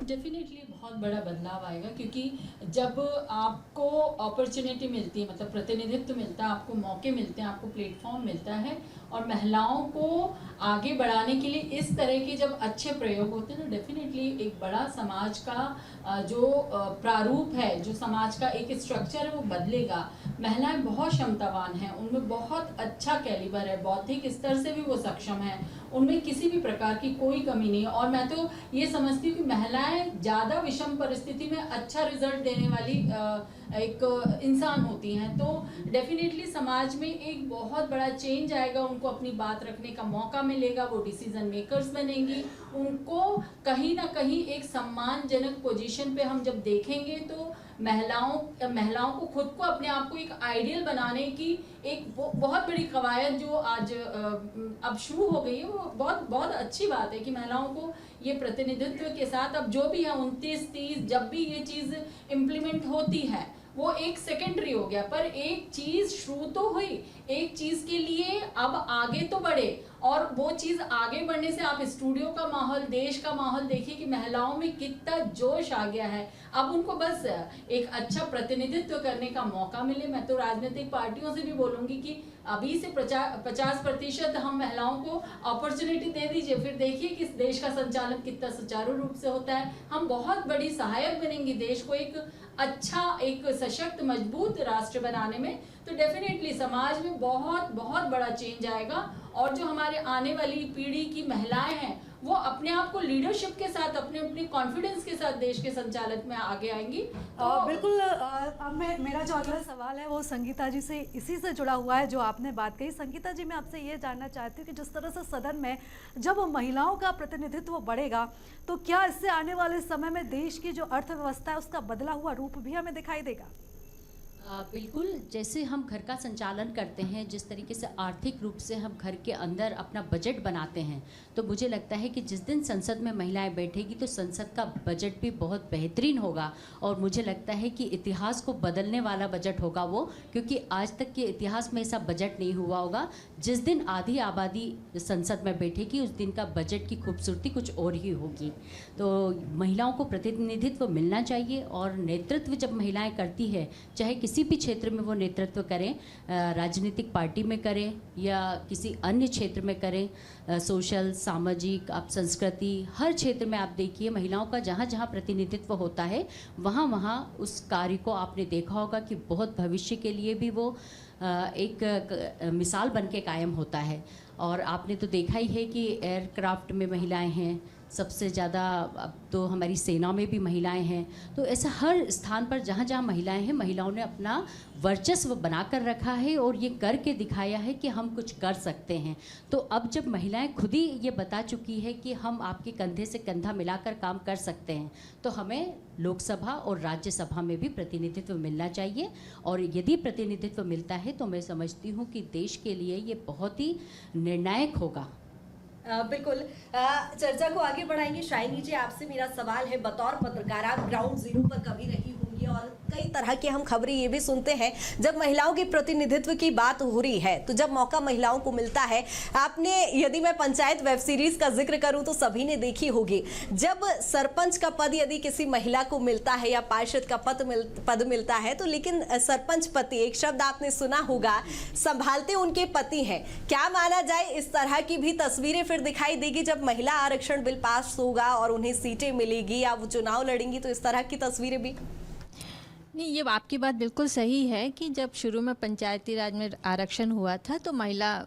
डेफिनेटली बहुत बड़ा बदलाव आएगा, क्योंकि जब आपको अपॉर्चुनिटी मिलती है, मतलब प्रतिनिधित्व मिलता है, आपको मौके मिलते हैं, आपको प्लेटफॉर्म मिलता है, और महिलाओं को आगे बढ़ाने के लिए इस तरह के जब अच्छे प्रयोग होते हैं तो डेफिनेटली एक बड़ा समाज का जो प्रारूप है, जो समाज का एक स्ट्रक्चर है वो बदलेगा। महिलाएं बहुत क्षमतावान हैं, उनमें बहुत अच्छा कैलिबर है, बौद्धिक स्तर से भी वो सक्षम है, उनमें किसी भी प्रकार की कोई कमी नहीं है। और मैं तो ये समझती हूँ कि महिलाएं ज़्यादा विषम परिस्थिति में अच्छा रिजल्ट देने वाली एक इंसान होती हैं। तो डेफिनेटली समाज में एक बहुत बड़ा चेंज आएगा, उनको अपनी बात रखने का मौका मिलेगा, वो डिसीजन मेकर्स बनेंगी, उनको कहीं ना कहीं एक सम्मानजनक पोजीशन पे हम जब देखेंगे तो महिलाओं को खुद को, अपने आप को एक आइडियल बनाने की एक बहुत बड़ी कवायद जो आज अब शुरू हो गई है, वो बहुत बहुत अच्छी बात है कि महिलाओं को ये प्रतिनिधित्व के साथ अब जो भी है 29-30 जब भी ये चीज़ इम्प्लीमेंट होती है वो एक सेकेंडरी हो गया, पर एक चीज शुरू तो हुई, एक चीज के लिए अब आगे तो बढ़े। और वो चीज आगे बढ़ने से आप स्टूडियो का माहौल, देश का माहौल देखिए कि महिलाओं में कितना जोश आ गया है। अब उनको बस एक अच्छा प्रतिनिधित्व करने का मौका मिले। मैं तो राजनीतिक पार्टियों से भी बोलूंगी कि अभी से 50% हम महिलाओं को अपॉर्चुनिटी दे दीजिए, फिर देखिए कि इस देश का संचालन कितना सुचारू रूप से होता है। हम बहुत बड़ी सहायक बनेंगी देश को एक अच्छा, एक सशक्त, मजबूत राष्ट्र बनाने में। तो डेफिनेटली समाज में बहुत बहुत बड़ा चेंज आएगा, और जो हमारे आने वाली पीढ़ी की महिलाएं हैं वो अपने आप को लीडरशिप के साथ, अपने कॉन्फिडेंस के साथ देश के संचालन में आगे आएंगी। तो बिल्कुल, अब मेरा जो अगला सवाल है वो संगीता जी से इसी से जुड़ा हुआ है जो आपने बात कही। संगीता जी, मैं आपसे ये जानना चाहती हूँ कि जिस तरह से सदन में जब महिलाओं का प्रतिनिधित्व बढ़ेगा तो क्या इससे आने वाले समय में देश की जो अर्थव्यवस्था है उसका बदला हुआ रूप भी हमें दिखाई देगा? बिल्कुल, जैसे हम घर का संचालन करते हैं, जिस तरीके से आर्थिक रूप से हम घर के अंदर अपना बजट बनाते हैं, तो मुझे लगता है कि जिस दिन संसद में महिलाएं बैठेगी तो संसद का बजट भी बहुत बेहतरीन होगा। और मुझे लगता है कि इतिहास को बदलने वाला बजट होगा वो, क्योंकि आज तक के इतिहास में ऐसा बजट नहीं हुआ होगा। जिस दिन आधी आबादी संसद में बैठेगी उस दिन का बजट की खूबसूरती कुछ और ही होगी। तो महिलाओं को प्रतिनिधित्व मिलना चाहिए, और नेतृत्व जब महिलाएँ करती है, चाहे किसी भी क्षेत्र में वो नेतृत्व करें, राजनीतिक पार्टी में करें या किसी अन्य क्षेत्र में करें, सोशल, सामाजिक, आप संस्कृति, हर क्षेत्र में आप देखिए महिलाओं का जहाँ जहाँ प्रतिनिधित्व होता है वहाँ वहाँ उस कार्य को आपने देखा होगा कि बहुत भविष्य के लिए भी वो एक मिसाल बन के कायम होता है। और आपने तो देखा ही है कि एयरक्राफ्ट में महिलाएं हैं, सबसे ज़्यादा अब तो हमारी सेना में भी महिलाएं हैं। तो ऐसा हर स्थान पर जहाँ जहाँ महिलाएं हैं, महिलाओं ने अपना वर्चस्व बना कर रखा है और ये करके दिखाया है कि हम कुछ कर सकते हैं। तो अब जब महिलाएं खुद ही ये बता चुकी है कि हम आपके कंधे से कंधा मिलाकर काम कर सकते हैं, तो हमें लोकसभा और राज्यसभा में भी प्रतिनिधित्व मिलना चाहिए। और यदि प्रतिनिधित्व मिलता है तो मैं समझती हूँ कि देश के लिए ये बहुत ही निर्णायक होगा। बिल्कुल। चर्चा को आगे बढ़ाएंगे। शाइनी जी, आपसे मेरा सवाल है, बतौर पत्रकार आप ग्राउंड जीरो पर कभी रही होंगी और कई तरह की हम खबरें ये भी सुनते हैं जब महिलाओं के प्रतिनिधित्व की बात हो रही है तो जब मौका महिलाओं को मिलता है, आपने, यदि मैं पंचायत वेब सीरीज का जिक्र करूं तो सभी ने देखी होगी, जब सरपंच का पद यदि किसी महिला को मिलता है या पार्षद का पद मिलता है तो लेकिन सरपंच पति, एक शब्द आपने सुना होगा, संभालते उनके पति हैं। क्या माना जाए, इस तरह की भी तस्वीरें फिर दिखाई देगी जब महिला आरक्षण बिल पास होगा और उन्हें सीटें मिलेगी या वो चुनाव लड़ेंगी, तो इस तरह की तस्वीरें भी? नहीं, ये आपकी बात बिल्कुल सही है कि जब शुरू में पंचायती राज में आरक्षण हुआ था तो महिला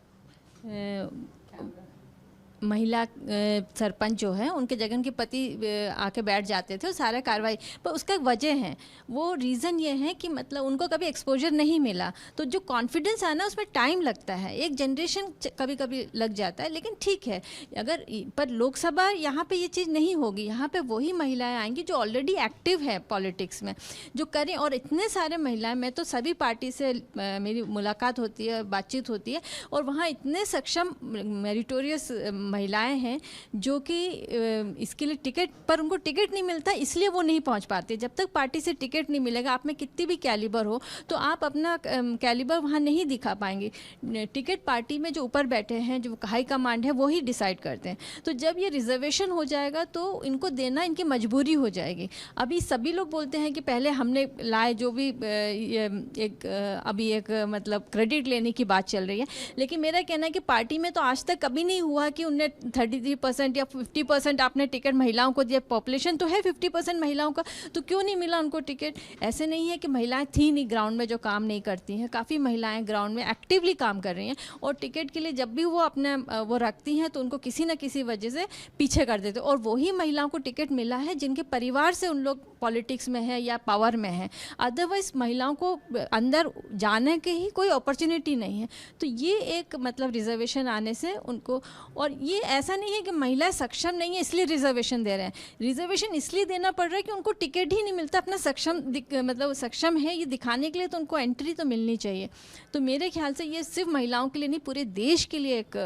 सरपंच जो है उनके जगह उनके पति आके बैठ जाते थे और सारा कार्रवाई, पर उसका एक वजह है, वो रीज़न ये है कि मतलब उनको कभी एक्सपोजर नहीं मिला, तो जो कॉन्फिडेंस है ना उसमें टाइम लगता है, एक जनरेशन कभी कभी लग जाता है, लेकिन ठीक है। अगर पर लोकसभा यहाँ पे ये चीज़ नहीं होगी, यहाँ पे वही महिलाएं आएंगी जो ऑलरेडी एक्टिव है पॉलिटिक्स में, जो करें। और इतने सारे महिलाएं, मैं तो सभी पार्टी से मेरी मुलाकात होती है, बातचीत होती है, और वहाँ इतने सक्षम मेरिटोरियस महिलाएं हैं जो कि इसके लिए टिकट पर उनको टिकट नहीं मिलता, इसलिए वो नहीं पहुंच पाते। जब तक पार्टी से टिकट नहीं मिलेगा, आप में कितनी भी कैलिबर हो तो आप अपना कैलिबर वहाँ नहीं दिखा पाएंगे। टिकट पार्टी में जो ऊपर बैठे हैं, जो हाई कमांड है, वो ही डिसाइड करते हैं। तो जब ये रिजर्वेशन हो जाएगा तो इनको देना इनकी मजबूरी हो जाएगी। अभी सभी लोग बोलते हैं कि पहले हमने लाए, जो भी अभी एक मतलब क्रेडिट लेने की बात चल रही है, लेकिन मेरा कहना है कि पार्टी में तो आज तक कभी नहीं हुआ कि उनने 33% या 50% आपने टिकट महिलाओं को दिया। पॉपुलेशन तो है 50% महिलाओं का, तो क्यों नहीं मिला उनको टिकट? ऐसे नहीं है कि महिलाएं थी नहीं ग्राउंड में जो काम नहीं करती हैं, काफ़ी महिलाएं ग्राउंड में एक्टिवली काम कर रही हैं, और टिकट के लिए जब भी वो अपने वो रखती हैं तो उनको किसी न किसी वजह से पीछे कर देते। और वही महिलाओं को टिकट मिला है जिनके परिवार से उन लोग पॉलिटिक्स में है या पावर में है, अदरवाइज महिलाओं को अंदर जाने की ही कोई अपॉर्चुनिटी नहीं है। तो ये एक मतलब रिजर्वेशन आने से उनको, और ये ऐसा नहीं है कि महिलाएं सक्षम नहीं है इसलिए रिजर्वेशन दे रहे हैं, रिजर्वेशन इसलिए देना पड़ रहा है कि उनको टिकट ही नहीं मिलता। अपना मतलब सक्षम है ये दिखाने के लिए तो उनको एंट्री तो मिलनी चाहिए। तो मेरे ख्याल से ये सिर्फ महिलाओं के लिए नहीं, पूरे देश के लिए एक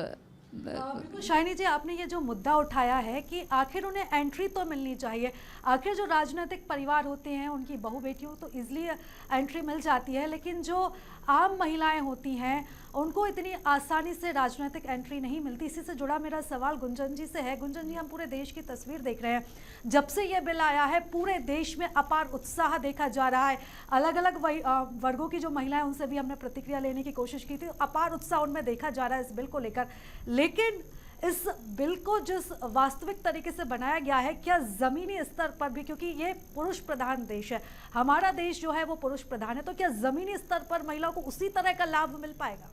बिल्कुल। शाइनी जी, आपने ये जो मुद्दा उठाया है कि आखिर उन्हें एंट्री तो मिलनी चाहिए, आखिर जो राजनीतिक परिवार होते हैं उनकी बहू बेटियों तो इजीली एंट्री मिल जाती है, लेकिन जो आम महिलाएं होती हैं उनको इतनी आसानी से राजनीतिक एंट्री नहीं मिलती। इसी से जुड़ा मेरा सवाल गुंजन जी से है। गुंजन जी, हम पूरे देश की तस्वीर देख रहे हैं, जब से ये बिल आया है पूरे देश में अपार उत्साह देखा जा रहा है। अलग अलग वर्गों की जो महिलाएं, उनसे भी हमने प्रतिक्रिया लेने की कोशिश की थी, अपार उत्साह उनमें देखा जा रहा है इस बिल को लेकर। लेकिन इस बिल को जिस वास्तविक तरीके से बनाया गया है, क्या ज़मीनी स्तर पर भी, क्योंकि ये पुरुष प्रधान देश है, हमारा देश जो है वो पुरुष प्रधान है, तो क्या ज़मीनी स्तर पर महिलाओं को उसी तरह का लाभ मिल पाएगा?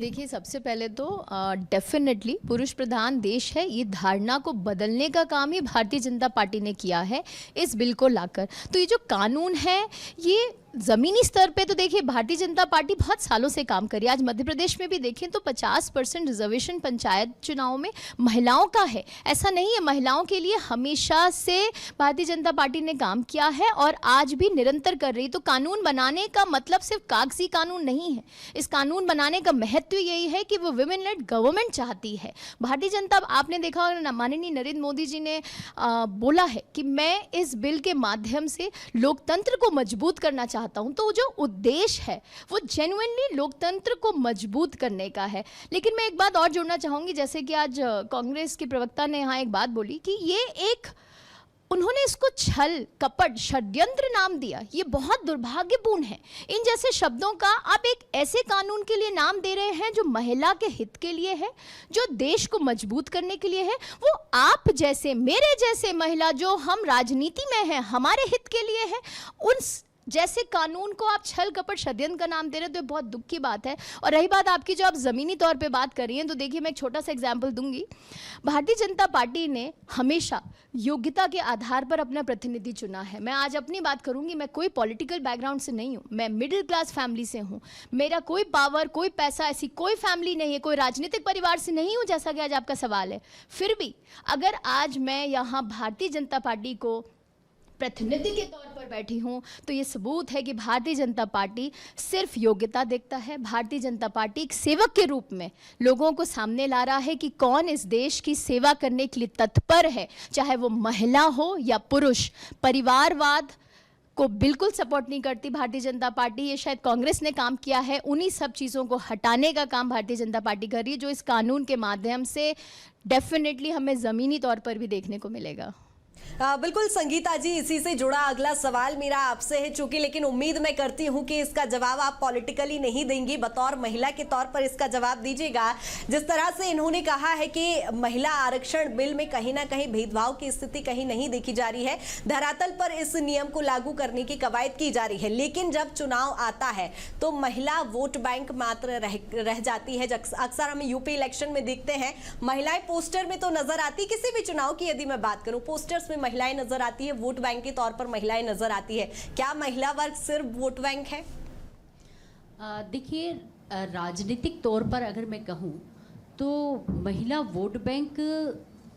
देखिए, सबसे पहले तो डेफिनेटली पुरुष प्रधान देश है, ये धारणा को बदलने का काम ही भारतीय जनता पार्टी ने किया है इस बिल को लाकर। तो ये जो कानून है, ये ज़मीनी स्तर पे तो देखिए भारतीय जनता पार्टी बहुत सालों से काम कर रही है। आज मध्य प्रदेश में भी देखें तो 50% रिजर्वेशन पंचायत चुनाव में महिलाओं का है। ऐसा नहीं है, महिलाओं के लिए हमेशा से भारतीय जनता पार्टी ने काम किया है और आज भी निरंतर कर रही। तो कानून बनाने का मतलब सिर्फ कागजी कानून नहीं है, इस कानून बनाने का महत्व यही है कि वो विमेन लेड गवर्नमेंट चाहती है। भारतीय जनता, आपने देखा माननीय नरेंद्र मोदी जी ने बोला है कि मैं इस बिल के माध्यम से लोकतंत्र को मजबूत करना चाहता हूं। तो जो उद्देश्य है वो जेन्युइनली लोकतंत्र को मजबूत करने का है। लेकिन मैं एक बात और जोड़ना चाहूंगी, जैसे कि आज कांग्रेस के प्रवक्ता ने यहाँ एक बात बोली कि ये एक उन्होंने इसको छल, कपट, षड्यंत्र नाम दिया। ये बहुत दुर्भाग्यपूर्ण है। इन जैसे शब्दों का आप एक ऐसे कानून के लिए नाम दे रहे हैं जो महिला के हित के लिए है, जो देश को मजबूत करने के लिए है। वो आप जैसे, मेरे जैसे महिला जो हम राजनीति में हैं, हमारे हित के लिए है, उन जैसे कानून को आप छल, कपट, षड्यंत्र का नाम दे रहे हो, तो ये बहुत दुख की बात है। और रही बात आपकी जो आप ज़मीनी तौर पे बात कर रही हैं, तो देखिए मैं एक छोटा सा एग्जाम्पल दूंगी। भारतीय जनता पार्टी ने हमेशा योग्यता के आधार पर अपना प्रतिनिधि चुना है। मैं आज अपनी बात करूंगी, मैं कोई पॉलिटिकल बैकग्राउंड से नहीं हूँ, मैं मिडिल क्लास फैमिली से हूँ। मेरा कोई पावर, कोई पैसा, ऐसी कोई फैमिली नहीं है, कोई राजनीतिक परिवार से नहीं हूँ, जैसा कि आज आपका सवाल है। फिर भी अगर आज मैं यहाँ भारतीय जनता पार्टी को प्रतिनिधि के तौर पर बैठी हूं, तो ये सबूत है कि भारतीय जनता पार्टी सिर्फ योग्यता देखता है। भारतीय जनता पार्टी एक सेवक के रूप में लोगों को सामने ला रहा है कि कौन इस देश की सेवा करने के लिए तत्पर है, चाहे वो महिला हो या पुरुष। परिवारवाद को बिल्कुल सपोर्ट नहीं करती भारतीय जनता पार्टी। ये शायद कांग्रेस ने काम किया है, उन्हीं सब चीज़ों को हटाने का काम भारतीय जनता पार्टी कर रही है, जो इस कानून के माध्यम से डेफिनेटली हमें ज़मीनी तौर पर भी देखने को मिलेगा। बिल्कुल संगीता जी, इसी से जुड़ा अगला सवाल मेरा आपसे है, चूंकि लेकिन उम्मीद मैं करती हूं कि इसका जवाब आप पॉलिटिकली नहीं देंगी, बतौर महिला के तौर पर इसका जवाब दीजिएगा। जिस तरह से इन्होंने कहा है कि महिला आरक्षण बिल में कहीं ना कहीं भेदभाव की स्थिति कहीं नहीं देखी जा रही है, धरातल पर इस नियम को लागू करने की कवायद की जा रही है, लेकिन जब चुनाव आता है तो महिला वोट बैंक मात्र रह जाती है। अक्सर हम यूपी इलेक्शन में देखते हैं महिलाएं पोस्टर में तो नजर आती, किसी भी चुनाव की यदि मैं बात करूं, पोस्टर्स में महिलाएं नजर आती है, वोट बैंक के तौर पर महिलाएं नजर आती है। क्या महिला वर्ग सिर्फ वोट बैंक है? देखिए, राजनीतिक तौर पर अगर मैं कहूं तो महिला वोट बैंक,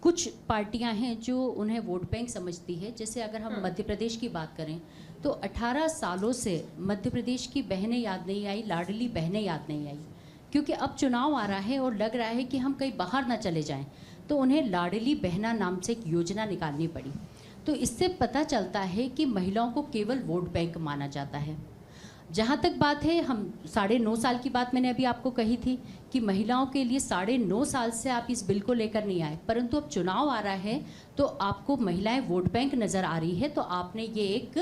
कुछ पार्टियां हैं जो उन्हें वोट बैंक समझती है। जैसे अगर हम मध्य प्रदेश की बात करें तो 18 सालों से मध्य प्रदेश की बहनें याद नहीं आई, लाडली बहनें याद नहीं आई, क्योंकि अब चुनाव आ रहा है और लग रहा है कि हम कहीं बाहर ना चले जाएं, तो उन्हें लाडली बहना नाम से एक योजना निकालनी पड़ी। तो इससे पता चलता है कि महिलाओं को केवल वोट बैंक माना जाता है। जहाँ तक बात है, हम 9.5 साल की बात मैंने अभी आपको कही थी कि महिलाओं के लिए 9.5 साल से आप इस बिल को लेकर नहीं आए, परंतु अब चुनाव आ रहा है तो आपको महिलाएं वोट बैंक नज़र आ रही है, तो आपने ये एक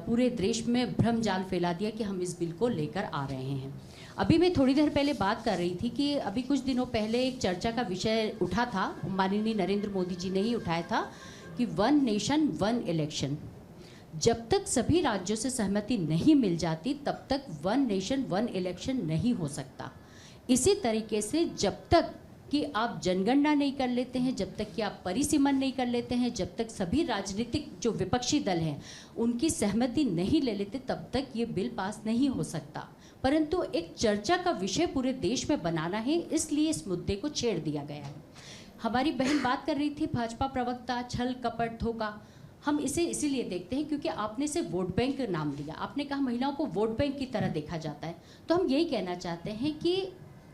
पूरे देश में भ्रम जाल फैला दिया कि हम इस बिल को लेकर आ रहे हैं। अभी मैं थोड़ी देर पहले बात कर रही थी कि अभी कुछ दिनों पहले एक चर्चा का विषय उठा था, माननीय नरेंद्र मोदी जी ने ही उठाया था कि 1 नेशन 1 इलेक्शन। जब तक सभी राज्यों से सहमति नहीं मिल जाती तब तक 1 नेशन 1 इलेक्शन नहीं हो सकता। इसी तरीके से जब तक कि आप जनगणना नहीं कर लेते हैं, जब तक कि आप परिसीमन नहीं कर लेते हैं, जब तक सभी राजनीतिक जो विपक्षी दल हैं उनकी सहमति नहीं ले लेते, तब तक ये बिल पास नहीं हो सकता। परंतु एक चर्चा का विषय पूरे देश में बनाना है, इसलिए इस मुद्दे को छेड़ दिया गया है। हमारी बहन बात कर रही थी भाजपा प्रवक्ता, छल कपट धोखा। हम इसे इसीलिए देखते हैं क्योंकि आपने इसे वोट बैंक नाम दिया, आपने कहा महिलाओं को वोट बैंक की तरह देखा जाता है। तो हम यही कहना चाहते हैं कि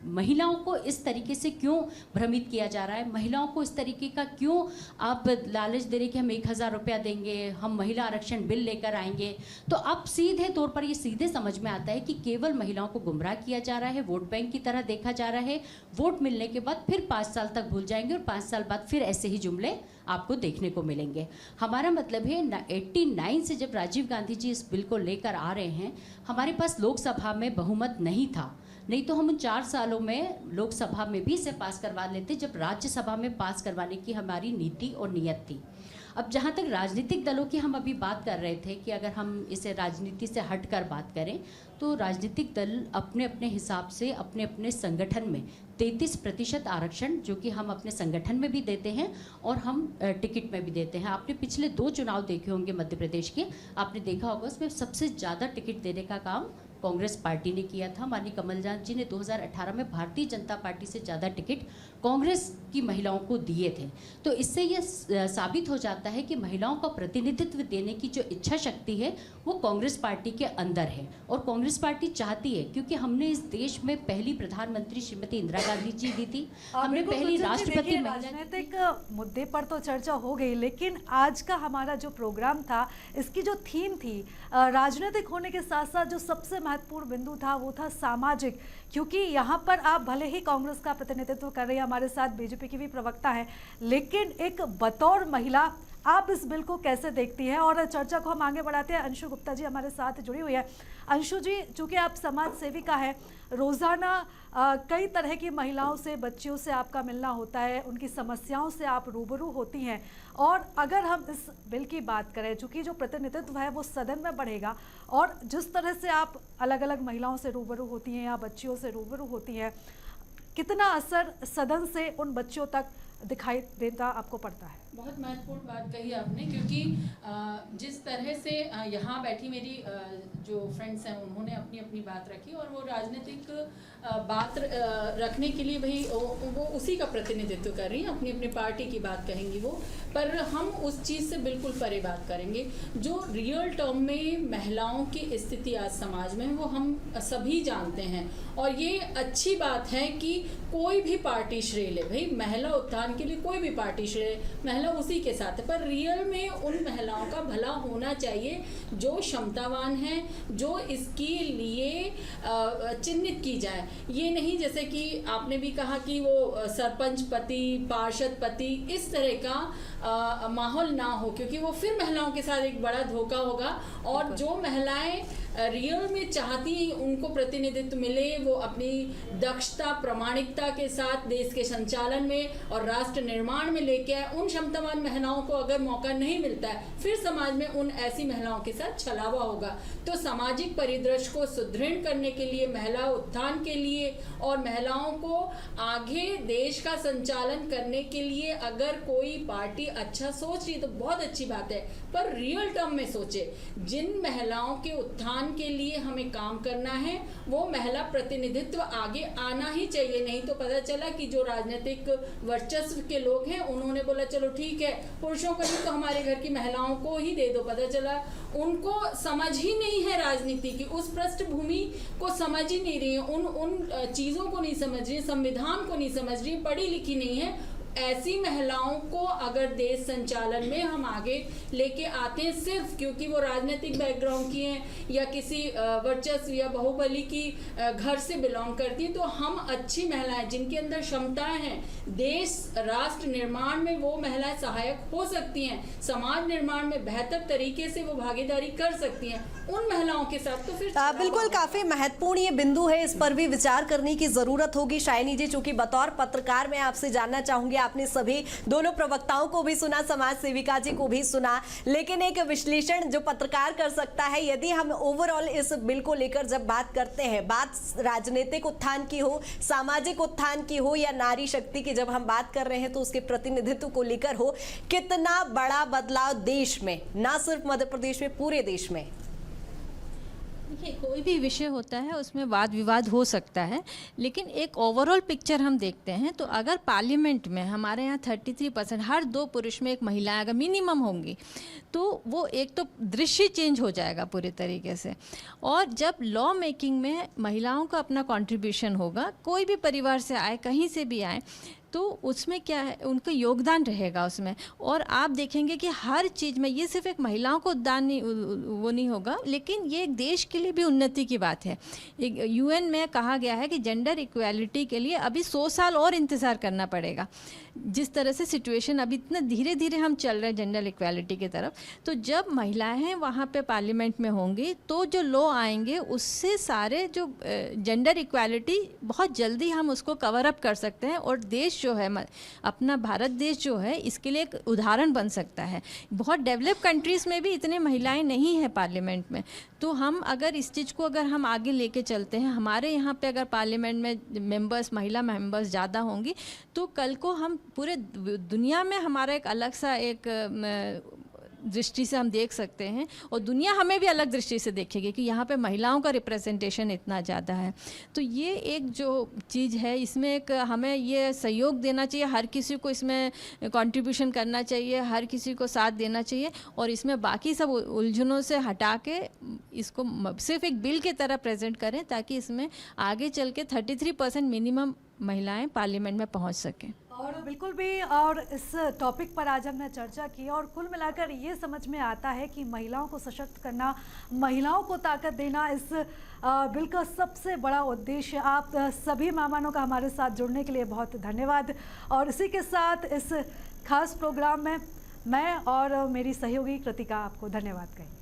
महिलाओं को इस तरीके से क्यों भ्रमित किया जा रहा है, महिलाओं को इस तरीके का क्यों आप लालच दे रहे कि हम 1000 रुपया देंगे, हम महिला आरक्षण बिल लेकर आएंगे। तो अब सीधे तौर पर ये सीधे समझ में आता है कि केवल महिलाओं को गुमराह किया जा रहा है, वोट बैंक की तरह देखा जा रहा है। वोट मिलने के बाद फिर 5 साल तक भूल जाएंगे और 5 साल बाद फिर ऐसे ही जुमले आपको देखने को मिलेंगे। हमारा मतलब है 89 से जब राजीव गांधी जी इस बिल को लेकर आ रहे हैं, हमारे पास लोकसभा में बहुमत नहीं था, नहीं तो हम उन 4 सालों में लोकसभा में भी इसे पास करवा लेते जब राज्यसभा में पास करवाने की हमारी नीति और नीयत थी। अब जहाँ तक राजनीतिक दलों की हम अभी बात कर रहे थे कि अगर हम इसे राजनीति से हटकर बात करें तो राजनीतिक दल अपने अपने हिसाब से अपने अपने संगठन में 33% आरक्षण, जो कि हम अपने संगठन में भी देते हैं और हम टिकट में भी देते हैं। आपने पिछले 2 चुनाव देखे होंगे मध्य प्रदेश के, आपने देखा होगा उसमें सबसे ज़्यादा टिकट देने का काम कांग्रेस पार्टी ने किया था। माननीय कमलनाथ जी ने 2018 में भारतीय जनता पार्टी से ज़्यादा टिकट कांग्रेस की महिलाओं को दिए थे। तो इससे यह साबित हो जाता है कि महिलाओं का प्रतिनिधित्व देने की जो इच्छा शक्ति है वो कांग्रेस पार्टी के अंदर है और कांग्रेस पार्टी चाहती है, क्योंकि हमने इस देश में पहली प्रधानमंत्री श्रीमती इंदिरा गांधी जी दी थी, हमने पहली राष्ट्रपति। राजनीतिक मुद्दे पर तो चर्चा हो गई, लेकिन आज का हमारा जो प्रोग्राम था, इसकी जो थीम थी राजनीतिक होने के साथ साथ जो सबसे महत्वपूर्ण बिंदु था वो था सामाजिक। क्योंकि यहाँ पर आप भले ही कांग्रेस का प्रतिनिधित्व कर रही है, हमारे साथ बीजेपी की भी प्रवक्ता है, लेकिन एक बतौर महिला आप इस बिल को कैसे देखती हैं? और चर्चा को हम आगे बढ़ाते हैं। अंशु गुप्ता जी हमारे साथ जुड़ी हुई है। अंशु जी, चूंकि आप समाज सेविका है, रोज़ाना कई तरह की महिलाओं से, बच्चियों से आपका मिलना होता है, उनकी समस्याओं से आप रूबरू होती हैं। और अगर हम इस बिल की बात करें, चूँकि जो प्रतिनिधित्व है वो सदन में बढ़ेगा, और जिस तरह से आप अलग अलग महिलाओं से रूबरू होती हैं या बच्चियों से रूबरू होती हैं, कितना असर सदन से उन बच्चियों तक दिखाई देता आपको पड़ता है? बहुत महत्वपूर्ण बात कही आपने, क्योंकि जिस तरह से यहाँ बैठी मेरी जो फ्रेंड्स हैं उन्होंने अपनी अपनी बात रखी, और वो राजनीतिक बात रखने के लिए भाई वो उसी का प्रतिनिधित्व कर रही हैं, अपनी अपनी पार्टी की बात कहेंगी वो, पर हम उस चीज़ से बिल्कुल परे बात करेंगे। जो रियल टर्म में महिलाओं की स्थिति आज समाज में है वो हम सभी जानते हैं, और ये अच्छी बात है कि कोई भी पार्टी श्रेय ले, भाई महिला उत्थान के लिए कोई भी पार्टी श्रेय, महिला उसी के साथ है, पर रियल में उन महिलाओं का भला होना चाहिए जो क्षमतावान है, जो इसके लिए चिन्हित की जाए। ये नहीं जैसे कि आपने भी कहा कि वो सरपंच पति, पार्षद पति, इस तरह का माहौल ना हो, क्योंकि वो फिर महिलाओं के साथ एक बड़ा धोखा होगा। और जो महिलाएं रियल में चाहती हैं उनको प्रतिनिधित्व मिले, वो अपनी दक्षता, प्रामाणिकता के साथ देश के संचालन में और राष्ट्र निर्माण में लेके आए, उन क्षमतावान महिलाओं को अगर मौका नहीं मिलता है, फिर समाज में उन ऐसी महिलाओं के साथ छलावा होगा। तो सामाजिक परिदृश्य को सुदृढ़ करने के लिए, महिला उत्थान के लिए और महिलाओं को आगे देश का संचालन करने के लिए अगर कोई पार्टी अच्छा सोच रही तो बहुत अच्छी बात है, पर रियल टर्म में सोचे। जिन महिलाओं के उत्थान के लिए हमें काम करना है वो महिला प्रतिनिधित्व आगे आना ही चाहिए। नहीं तो पता चला कि जो राजनीतिक वर्चस्व के लोग हैं उन्होंने बोला चलो ठीक है, पुरुषों को नहीं तो हमारे घर की महिलाओं को ही दे दो। पता चला उनको समझ ही नहीं है राजनीति की, उस पृष्ठभूमि को समझ ही नहीं रही है, उन चीज़ों को नहीं समझ रही, संविधान को नहीं समझ रही, पढ़ी लिखी नहीं है। ऐसी महिलाओं को अगर देश संचालन में हम आगे लेके आते हैं सिर्फ क्योंकि वो राजनीतिक बैकग्राउंड की हैं या किसी वर्चस्व या बाहुबली की घर से बिलोंग करती हैं, तो हम अच्छी महिलाएं जिनके अंदर क्षमताएं हैं, देश राष्ट्र निर्माण में वो महिलाएं सहायक हो सकती हैं, समाज निर्माण में बेहतर तरीके से वो भागीदारी कर सकती हैं, उन महिलाओं के साथ तो फिर बिल्कुल काफी महत्वपूर्ण ये बिंदु है, इस पर भी विचार करने की जरूरत होगी। शाइनी जी, चूंकि बतौर पत्रकार मैं आपसे जानना चाहूंगी, आपने सभी दोनों प्रवक्ताओं को भी सुना, समाज सेविका जी को भी सुना, लेकिन एक विश्लेषण जो पत्रकार कर सकता है, यदि हम ओवरऑल इस बिल को लेकर जब बात करते हैं, बात राजनीतिक उत्थान की हो, सामाजिक उत्थान की हो या नारी शक्ति की जब हम बात कर रहे हैं तो उसके प्रतिनिधित्व को लेकर हो, कितना बड़ा बदलाव देश में, ना सिर्फ मध्य प्रदेश में, पूरे देश में? देखिए, कोई भी विषय होता है उसमें वाद विवाद हो सकता है, लेकिन एक ओवरऑल पिक्चर हम देखते हैं तो अगर पार्लियामेंट में हमारे यहाँ 33% हर 2 पुरुष में 1 महिला अगर मिनिमम होंगी तो वो एक तो दृश्य चेंज हो जाएगा पूरे तरीके से। और जब लॉ मेकिंग में महिलाओं का अपना कंट्रीब्यूशन होगा, कोई भी परिवार से आए, कहीं से भी आए, तो उसमें क्या है, उनका योगदान रहेगा उसमें। और आप देखेंगे कि हर चीज़ में ये सिर्फ एक महिलाओं को दान नहीं, वो नहीं होगा, लेकिन ये एक देश के लिए भी उन्नति की बात है। एक UN में कहा गया है कि जेंडर इक्वालिटी के लिए अभी 100 साल और इंतज़ार करना पड़ेगा। जिस तरह से सिचुएशन अभी इतना धीरे धीरे हम चल रहे हैं जेंडर इक्वालिटी की तरफ, तो जब महिलाएं वहाँ पे पार्लियामेंट में होंगी तो जो लॉ आएंगे उससे सारे जो जेंडर इक्वालिटी बहुत जल्दी हम उसको कवर अप कर सकते हैं, और देश जो है, अपना भारत देश जो है, इसके लिए एक उदाहरण बन सकता है। बहुत डेवलप कंट्रीज़ में भी इतने महिलाएं नहीं हैं पार्लियामेंट में, तो हम अगर इस चीज़ को अगर हम आगे लेके चलते हैं, हमारे यहाँ पे अगर पार्लियामेंट में मेंबर्स, महिला मेंबर्स ज़्यादा होंगी तो कल को हम पूरे दुनिया में हमारा एक अलग सा एक दृष्टि से हम देख सकते हैं, और दुनिया हमें भी अलग दृष्टि से देखेगी कि यहाँ पे महिलाओं का रिप्रेजेंटेशन इतना ज़्यादा है। तो ये एक जो चीज़ है, इसमें एक हमें ये सहयोग देना चाहिए, हर किसी को इसमें कंट्रीब्यूशन करना चाहिए, हर किसी को साथ देना चाहिए, और इसमें बाकी सब उलझनों से हटा के इसको सिर्फ एक बिल की तरह प्रेजेंट करें, ताकि इसमें आगे चल के 33% मिनिमम महिलाएं पार्लियामेंट में पहुंच सकें। और बिल्कुल भी, और इस टॉपिक पर आज हमने चर्चा की, और कुल मिलाकर ये समझ में आता है कि महिलाओं को सशक्त करना, महिलाओं को ताकत देना इस बिल का सबसे बड़ा उद्देश्य। आप सभी मेहमानों का हमारे साथ जुड़ने के लिए बहुत धन्यवाद, और इसी के साथ इस खास प्रोग्राम में मैं और मेरी सहयोगी कृतिका आपको धन्यवाद कहें।